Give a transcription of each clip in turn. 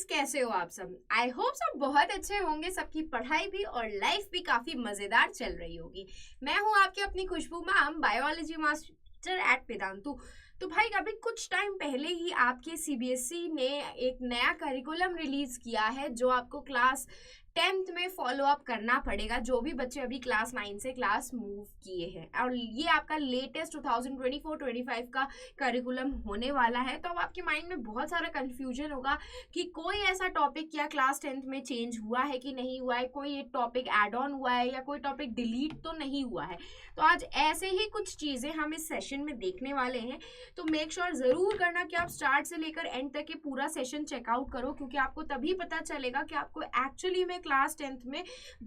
कैसे हो आप सब? आई होप सब बहुत अच्छे होंगे। सबकी पढ़ाई भी और लाइफ भी काफी मजेदार चल रही होगी। मैं हूँ आपकी अपनी Khushboo ma'am, biology master at Vedantu. तो भाई अभी कुछ टाइम पहले ही आपके सीबीएसई ने एक नया करिकुलम रिलीज किया है जो आपको क्लास 10th में फॉलो अप करना पड़ेगा, जो भी बच्चे अभी क्लास 9 से क्लास मूव किए हैं। और ये आपका लेटेस्ट 2024-25 का करिकुलम होने वाला है। तो अब आपके माइंड में बहुत सारा कंफ्यूजन होगा कि कोई ऐसा टॉपिक क्या क्लास 10th में चेंज हुआ है कि नहीं हुआ है, कोई टॉपिक एड ऑन हुआ है या कोई टॉपिक डिलीट तो नहीं हुआ है। तो आज ऐसे ही कुछ चीज़ें हम इस सेशन में देखने वाले हैं। तो मेक श्योर ज़रूर करना कि आप स्टार्ट से लेकर एंड तक ये पूरा सेशन चेकआउट करो, क्योंकि आपको तभी पता चलेगा कि आपको एक्चुअली में क्लास 10th में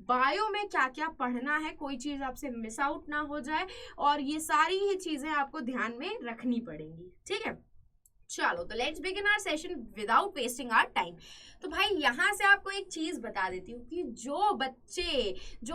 बायो में क्या क्या पढ़ना है, कोई चीज़ आपसे मिस आउट ना हो जाए। और ये सारी ही चीज़ें आपको ध्यान में रखनी पड़ेंगी, ठीक है। चलो तो let's begin our session without wasting our time. तो भाई यहाँ से आपको एक चीज़ बता देती हूँ कि जो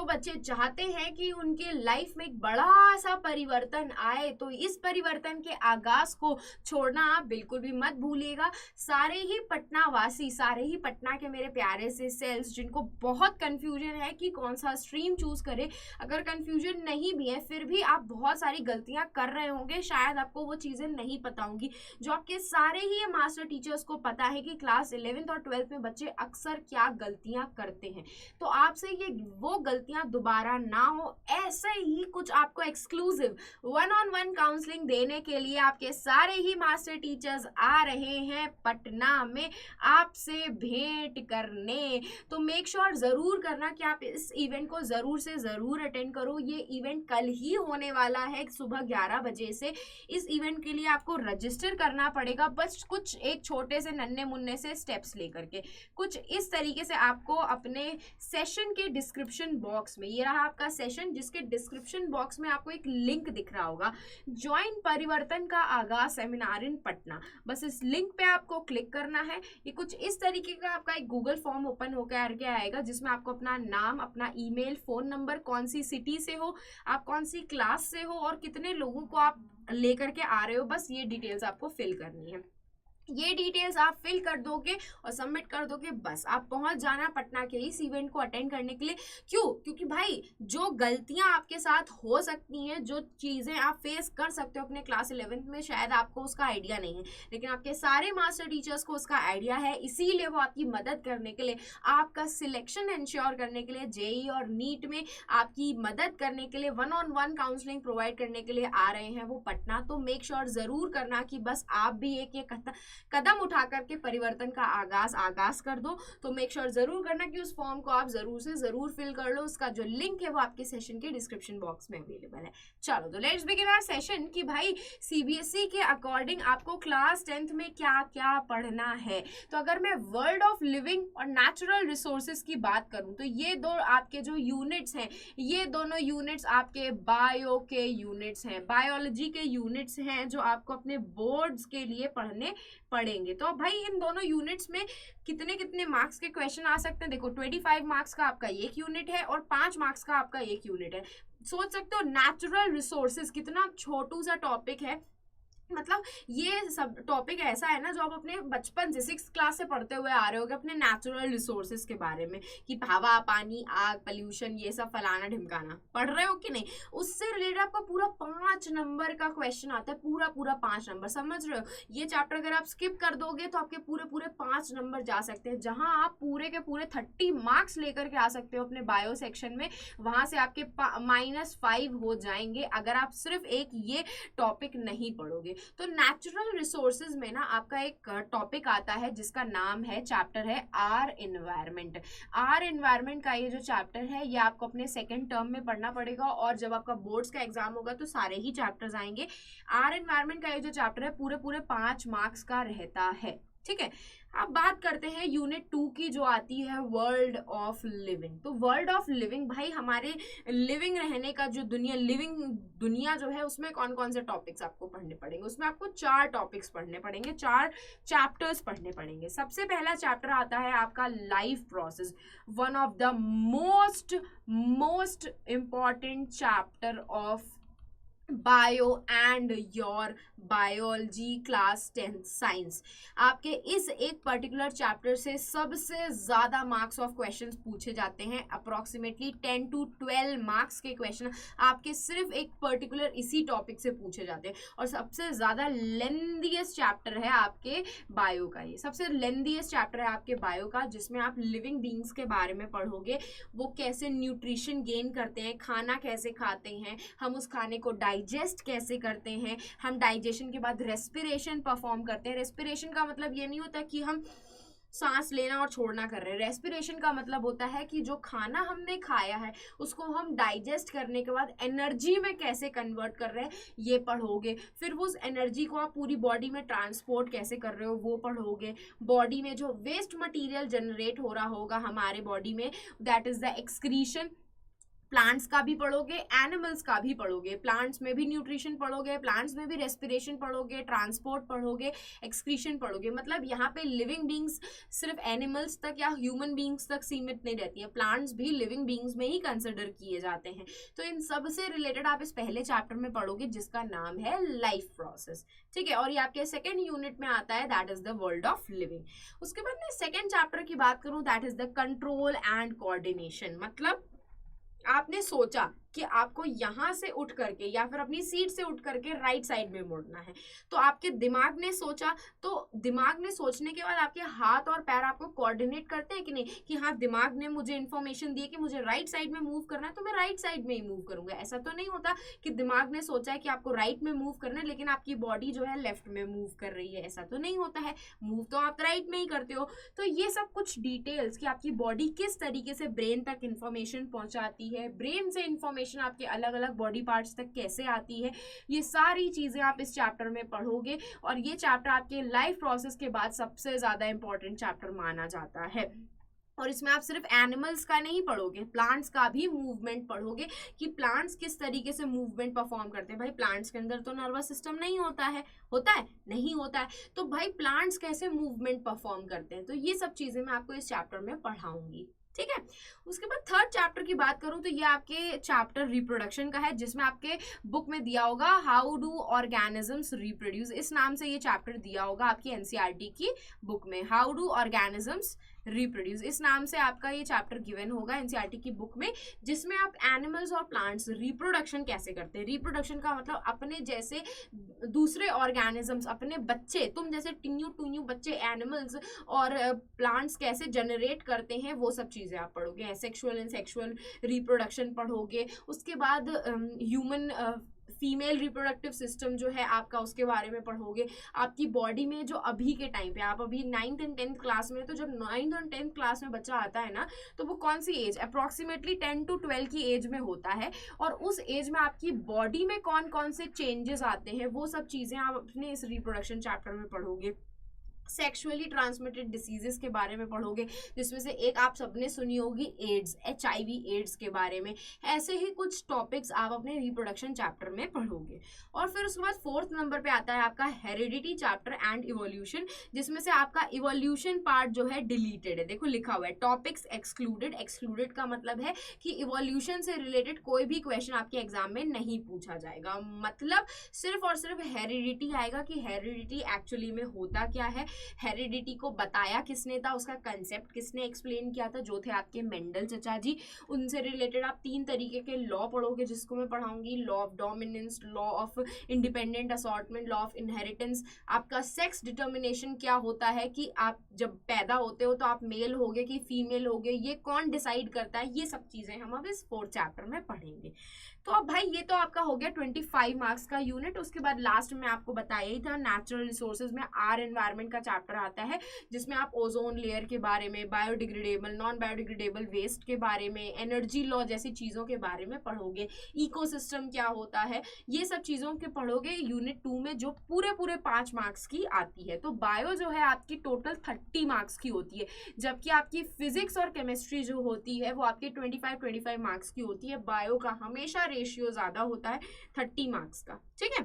बच्चे चाहते हैं कि उनके लाइफ में एक बड़ा सा परिवर्तन आए, तो इस परिवर्तन के आगाज को छोड़ना आप बिल्कुल भी मत भूलिएगा। सारे ही पटना वासी, सारे ही पटना के मेरे प्यारे से सेल्स जिनको बहुत कन्फ्यूजन है कि कौन सा स्ट्रीम चूज करें, अगर कन्फ्यूजन नहीं भी है फिर भी आप बहुत सारी गलतियाँ कर रहे होंगे, शायद आपको वो चीज़ें नहीं पता होंगी जो आपके सारे ही मास्टर टीचर्स को पता है कि क्लास 11th और 12th में बच्चे अक्सर क्या गलतियां करते हैं। तो आपसे ये वो गलतियां दोबारा ना हो, ऐसे ही कुछ आपको एक्सक्लूसिव 1-on-1 काउंसलिंग देने के लिए आपके सारे ही मास्टर टीचर्स आ रहे हैं पटना में आपसे भेंट करने। तो मेक श्योर जरूर करना कि आप इस इवेंट को जरूर से जरूर अटेंड करो। ये इवेंट कल ही होने वाला है सुबह 11 बजे से। इस इवेंट के लिए आपको रजिस्टर करना पड़ेगा, बस कुछ एक छोटे से नन्हे मुन्ने से स्टेप्स लेकर के। कुछ इस तरीके से आपको अपने सेशन के डिस्क्रिप्शन बॉक्स में, ये रहा आपका सेशन जिसके डिस्क्रिप्शन बॉक्स में आपको एक लिंक दिख रहा होगा, ज्वाइन परिवर्तन का आगाज सेमिनार इन पटना। बस इस लिंक पे आपको क्लिक करना है। ये कुछ इस तरीके का आपका एक गूगल फॉर्म ओपन होकर के आएगा जिसमें आपको अपना नाम, अपना ईमेल, फोन नंबर, कौन सी सिटी से हो आप, कौन सी क्लास से हो और कितने लोगों को आप लेकर के आ रहे हो, बस ये डिटेल्स आपको फिल करनी है। ये डिटेल्स आप फिल कर दोगे और सबमिट कर दोगे, बस आप पहुंच जाना पटना के इस इवेंट को अटेंड करने के लिए। क्यों? क्योंकि भाई जो गलतियां आपके साथ हो सकती हैं, जो चीज़ें आप फेस कर सकते हो अपने क्लास 11th में, शायद आपको उसका आइडिया नहीं है, लेकिन आपके सारे मास्टर टीचर्स को उसका आइडिया है। इसीलिए वो आपकी मदद करने के लिए, आपका सिलेक्शन इंश्योर करने के लिए, जेई और नीट में आपकी मदद करने के लिए 1-on-1 काउंसलिंग प्रोवाइड करने के लिए आ रहे हैं वो पटना। तो मेक श्योर जरूर करना कि बस आप भी एक कदम उठा करके परिवर्तन का आगाज कर दो। तो मेक श्योर जरूर करना कि उस फॉर्म को आप जरूर से जरूर फिल कर लो। उसका जो लिंक है वो आपके सेशन के डिस्क्रिप्शन बॉक्स में अवेलेबल है। चलो तो लेट्स बिगिन आवर सेशन कि भाई सीबीएसई के अकॉर्डिंग आपको क्लास 10th में क्या क्या पढ़ना है। तो अगर मैं वर्ल्ड ऑफ लिविंग और नेचुरल रिसोर्सेज की बात करूं तो ये दो आपके जो यूनिट्स हैं, ये दोनों यूनिट्स आपके बायो के यूनिट्स हैं, बायोलॉजी के यूनिट्स हैं जो आपको अपने बोर्ड्स के लिए पढ़ने पढ़ेंगे। तो भाई इन दोनों यूनिट्स में कितने कितने मार्क्स के क्वेश्चन आ सकते हैं। देखो 25 मार्क्स का आपका एक यूनिट है और 5 मार्क्स का आपका एक यूनिट है। सोच सकते हो नेचुरल रिसोर्सेज कितना छोटू सा टॉपिक है। मतलब ये सब टॉपिक ऐसा है ना जो आप अपने बचपन से 6th क्लास से पढ़ते हुए आ रहे होगे अपने नेचुरल रिसोर्सेज के बारे में, कि हवा, पानी, आग, पोल्यूशन, ये सब फलाना ढिमकाना पढ़ रहे हो कि नहीं। उससे रिलेटेड आपका पूरा 5 नंबर का क्वेश्चन आता है, पूरा 5 नंबर, समझ रहे हो। ये चैप्टर अगर आप स्किप कर दोगे तो आपके पूरे 5 नंबर जा सकते हैं, जहां आप पूरे के पूरे 30 मार्क्स लेकर के आ सकते हो अपने बायो सेक्शन में। वहां से आपके -5 हो जाएंगे अगर आप सिर्फ एक ये टॉपिक नहीं पढ़ोगे। तो नेचुरल रिसोर्सेज में ना आपका एक टॉपिक आता है जिसका नाम है, चैप्टर है आर एनवायरनमेंट। आर एनवायरनमेंट का ये जो चैप्टर है ये आपको अपने सेकंड टर्म में पढ़ना पड़ेगा और जब आपका बोर्ड्स का एग्जाम होगा तो सारे ही चैप्टर्स आएंगे। आर एनवायरनमेंट का ये जो चैप्टर है पूरे 5 मार्क्स का रहता है, ठीक है। अब बात करते हैं यूनिट 2 की जो आती है वर्ल्ड ऑफ लिविंग। तो वर्ल्ड ऑफ लिविंग भाई हमारे लिविंग रहने का जो दुनिया जो है उसमें कौन कौन से टॉपिक्स आपको पढ़ने पड़ेंगे। उसमें आपको 4 टॉपिक्स पढ़ने पड़ेंगे, 4 चैप्टर्स पढ़ने पड़ेंगे। सबसे पहला चैप्टर आता है आपका life process, one of the most important chapter of bio and your biology class 10th science. आपके इस एक पर्टिकुलर चैप्टर से सबसे ज़्यादा मार्क्स ऑफ क्वेश्चंस पूछे जाते हैं। अप्रॉक्सीमेटली 10 to 12 मार्क्स के क्वेश्चन आपके सिर्फ एक पर्टिकुलर इसी टॉपिक से पूछे जाते हैं। और सबसे ज़्यादा लेंथीएस्ट चैप्टर है आपके बायो का। ये सबसे लेंथीएस्ट चैप्टर है आपके बायो का, जिसमें आप लिविंग बींग्स के बारे में पढ़ोगे। वो कैसे न्यूट्रिशन गेन करते हैं, खाना कैसे खाते हैं, हम उस खाने को डाइजेस्ट कैसे करते हैं, हम डाइजेशन के बाद रेस्पिरेशन परफॉर्म करते हैं। रेस्पिरेशन का मतलब ये नहीं होता कि हम सांस लेना और छोड़ना कर रहे हैं। रेस्पिरेशन का मतलब होता है कि जो खाना हमने खाया है उसको हम डाइजेस्ट करने के बाद एनर्जी में कैसे कन्वर्ट कर रहे हैं, ये पढ़ोगे। फिर उस एनर्जी को आप पूरी बॉडी में ट्रांसपोर्ट कैसे कर रहे हो, वो पढ़ोगे। बॉडी में जो वेस्ट मटेरियल जनरेट हो रहा होगा हमारे बॉडी में, that is the excretion. Plants का भी पढ़ोगे, एनिमल्स का भी पढ़ोगे। प्लांट्स में भी न्यूट्रिशन पढ़ोगे, प्लांट्स में भी रेस्पिरेशन पढ़ोगे, ट्रांसपोर्ट पढ़ोगे, एक्सक्रीशन पढ़ोगे। मतलब यहाँ पे लिविंग बींग्स सिर्फ एनिमल्स तक या ह्यूमन बींग्स तक सीमित नहीं रहती है, प्लांट्स भी लिविंग बींग्स में ही कंसिडर किए जाते हैं। तो इन सब से रिलेटेड आप इस पहले चैप्टर में पढ़ोगे, जिसका नाम है लाइफ प्रोसेस। ठीक है, और ये आपके सेकेंड यूनिट में आता है, that is the world of living. उसके बाद मैं सेकेंड चैप्टर की बात करूं, that is the control and coordination. मतलब आपने सोचा कि आपको यहाँ से उठ करके या फिर अपनी सीट से उठ करके राइट साइड में मुड़ना है, तो आपके दिमाग ने सोचा, तो दिमाग ने सोचने के बाद आपके हाथ और पैर आपको कोऑर्डिनेट करते हैं कि नहीं, कि हाँ दिमाग ने मुझे इन्फॉर्मेशन दी कि मुझे राइट साइड में मूव करना है तो मैं राइट साइड में ही मूव करूंगा। ऐसा तो नहीं होता कि दिमाग ने सोचा है कि आपको राइट में मूव करना है लेकिन आपकी बॉडी जो है लेफ्ट में मूव कर रही है, ऐसा तो नहीं होता है। मूव तो आप राइट में ही करते हो। तो ये सब कुछ डिटेल्स कि आपकी बॉडी किस तरीके से ब्रेन तक इन्फॉर्मेशन पहुंचाती है, ब्रेन से इन्फॉर्मेशन आपके अलग अलग बॉडी पार्ट्स तक कैसे आती है, ये सारी चीजें आप इस चैप्टर में पढ़ोगे। और ये चैप्टर आपके लाइफ प्रोसेस के बाद सबसे ज्यादा इंपॉर्टेंट चैप्टर माना जाता है। और इसमें आप सिर्फ एनिमल्स का नहीं पढ़ोगे, प्लांट्स का भी मूवमेंट पढ़ोगे कि प्लांट्स किस तरीके से मूवमेंट परफॉर्म करते हैं। भाई प्लांट्स के अंदर तो नर्वस सिस्टम नहीं होता है, होता है नहीं होता है, तो भाई प्लांट्स कैसे मूवमेंट परफॉर्म करते हैं। तो ये सब चीजें मैं आपको इस चैप्टर में पढ़ाऊंगी। ठीक है, उसके बाद थर्ड चैप्टर की बात करूं तो ये आपके चैप्टर रिप्रोडक्शन का है, जिसमें आपके बुक में दिया होगा हाउ डू ऑर्गेनिजम्स रिप्रोड्यूस। इस नाम से ये चैप्टर दिया होगा आपकी एनसीईआरटी की बुक में, हाउ डू ऑर्गेनिजम्स रिप्रोड्यूस। इस नाम से आपका ये चैप्टर गिवन होगा एनसीईआरटी की बुक में, जिसमें आप एनिमल्स और प्लांट्स रिप्रोडक्शन कैसे करते हैं। रिप्रोडक्शन का मतलब अपने जैसे दूसरे ऑर्गेनिजम्स, अपने बच्चे, तुम जैसे टिन्यू टुन्यू बच्चे एनिमल्स और प्लांट्स कैसे जनरेट करते हैं, वो सब चीजें आप पढ़ोगे। सेक्सुअल एंड सेक्सुअल रिप्रोडक्शन पढ़ोगे। उसके बाद ह्यूमन फीमेल रिप्रोडक्टिव सिस्टम जो है आपका, उसके बारे में पढ़ोगे। आपकी बॉडी में जो अभी के टाइम पे, आप अभी 9th and 10th क्लास में, तो जब 9th और 10th क्लास में बच्चा आता है ना, तो वो कौन सी एज, अप्रॉक्सीमेटली 10 to 12 की एज में होता है। और उस एज में आपकी बॉडी में कौन कौन से चेंजेस आते हैं, वो सब चीज़ें आप अपने इस रिप्रोडक्शन चैप्टर में पढ़ोगे। सेक्सुअली ट्रांसमिटेड डिसीजेस के बारे में पढ़ोगे, जिसमें से एक आप सबने सुनी होगी एड्स, HIV एड्स के बारे में। ऐसे ही कुछ टॉपिक्स आप अपने रिप्रोडक्शन चैप्टर में पढ़ोगे। और फिर उसके बाद फोर्थ नंबर पे आता है आपका हेरिडिटी चैप्टर एंड इवोल्यूशन, जिसमें से आपका इवोल्यूशन पार्ट जो है डिलीटेड है। देखो लिखा हुआ है टॉपिक्स एक्सक्लूडेड। एक्सक्लूडेड का मतलब है कि इवोल्यूशन से रिलेटेड कोई भी क्वेश्चन आपके एग्जाम में नहीं पूछा जाएगा। मतलब सिर्फ और सिर्फ हेरिडिटी आएगा कि हेरिडिटी एक्चुअली में होता क्या है, हेरिडिटी को बताया किसने था, उसका कंसेप्ट किसने एक्सप्लेन किया था, जो थे आपके मेंडल चचा जी। उनसे रिलेटेड आप 3 तरीके के लॉ पढ़ोगे, जिसको मैं पढ़ाऊंगी, law of dominance, law of independent assortment, law of inheritance. आपका सेक्स डिटर्मिनेशन क्या होता है, कि आप जब पैदा होते हो तो आप मेल होगे कि फीमेल होगे, ये कौन डिसाइड करता है, ये सब चीजें हम अब इस 4th चैप्टर में पढ़ेंगे। तो अब भाई ये तो आपका हो गया 25 मार्क्स का यूनिट। उसके बाद लास्ट में आपको बताया ही था, नेचुरल रिसोर्सेज में आर एनवायरनमेंट का चैप्टर आता है, जिसमें आप ओजोन लेयर के बारे में, बायोडिग्रेडेबल नॉन बायोडिग्रेडेबल वेस्ट के बारे में, एनर्जी लॉ जैसी चीज़ों के बारे में पढ़ोगे। इकोसिस्टम क्या होता है, ये सब चीज़ों के पढ़ोगे यूनिट 2 में, जो पूरे 5 मार्क्स की आती है। तो बायो जो है आपकी टोटल 30 मार्क्स की होती है, जबकि आपकी फिजिक्स और केमिस्ट्री जो होती है वो आपकी 25 मार्क्स की होती है। बायो का हमेशा रेशियो ज्यादा होता है 30 मार्क्स का। ठीक है,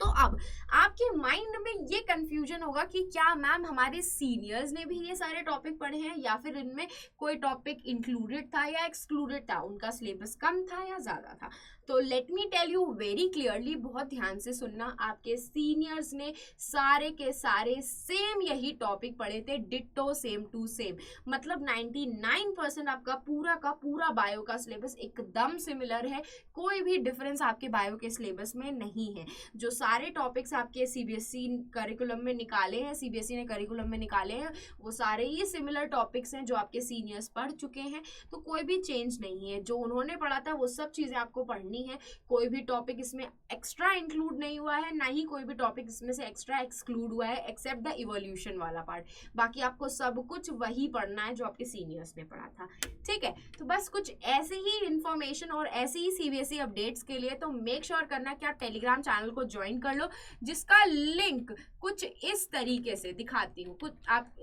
तो अब आपके माइंड में ये कंफ्यूजन होगा कि क्या मैम हमारे सीनियर्स ने भी ये सारे टॉपिक पढ़े हैं, या फिर इनमें कोई टॉपिक इंक्लूडेड था या एक्सक्लूडेड था, उनका सिलेबस कम था या ज्यादा था। तो let me tell you very clearly, बहुत ध्यान से सुनना, आपके सीनियर्स ने सारे के सारे सेम यही टॉपिक पढ़े थे, डिट्टो सेम टू सेम। मतलब 99% आपका पूरा का पूरा बायो का सिलेबस एकदम सिमिलर है, कोई भी डिफरेंस आपके बायो के सिलेबस में नहीं है। जो सारे टॉपिक्स आपके सीबीएसई करिकुलम में निकाले हैं, सीबीएसई ने करिकुलम में निकाले हैं, वो सारे ही सिमिलर टॉपिक्स हैं जो आपके सीनियर्स पढ़ चुके हैं। तो कोई भी चेंज नहीं है, जो उन्होंने पढ़ा था वो सब चीज़ें आपको पढ़नी है। कोई भी टॉपिक इसमें एक्स्ट्रा इंक्लूड नहीं हुआ है, ना ही कोई भी टॉपिक इसमें से एक्स्ट्रा एक्सक्लूड हुआ है, एक्सेप्ट द इवोल्यूशन वाला पार्ट। बाकी आपको सब कुछ वही पढ़ना है जो आपके सीनियर्स ने पढ़ा था, ठीक है। तो बस कुछ ऐसे ही इंफॉर्मेशन और ऐसे ही सीबीएसई अपडेट्स के लिए तो मेक श्योर करना कि आप टेलीग्राम चैनल को ज्वाइन कर लो, जिसका लिंक कुछ इस तरीके से दिखाती हूँ,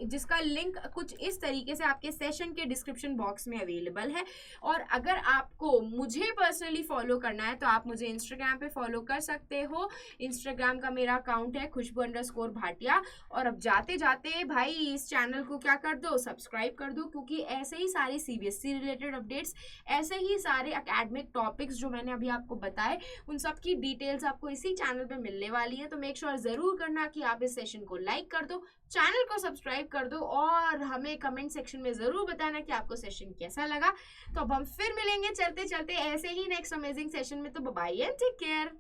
जिसका लिंक कुछ इस तरीके से आपके सेशन के डिस्क्रिप्शन बॉक्स में अवेलेबल है। और अगर आपको मुझे पर्सनली फॉलो करना है तो आप मुझे इंस्टाग्राम पे फॉलो कर सकते हो। इंस्टाग्राम का मेरा अकाउंट है खुशबू_भाटिया। और अब जाते जाते भाई इस चैनल को क्या कर दो, सब्सक्राइब कर दो, क्योंकि ऐसे ही सारे सीबीएसई रिलेटेड अपडेट्स, ऐसे ही सारे एकेडमिक टॉपिक्स जो मैंने अभी आपको बताए, उन सब की डिटेल्स आपको इसी चैनल पे मिलने वाली है। तो मेक श्योर जरूर करना कि आप इस सेशन को लाइक कर दो, चैनल को सब्सक्राइब कर दो, और हमें कमेंट सेक्शन में जरूर बताना कि आपको सेशन कैसा लगा। तो अब हम फिर मिलेंगे चलते चलते ऐसे ही नेक्स्ट अमेजिंग सेशन में। तो बाय एंड टेक केयर।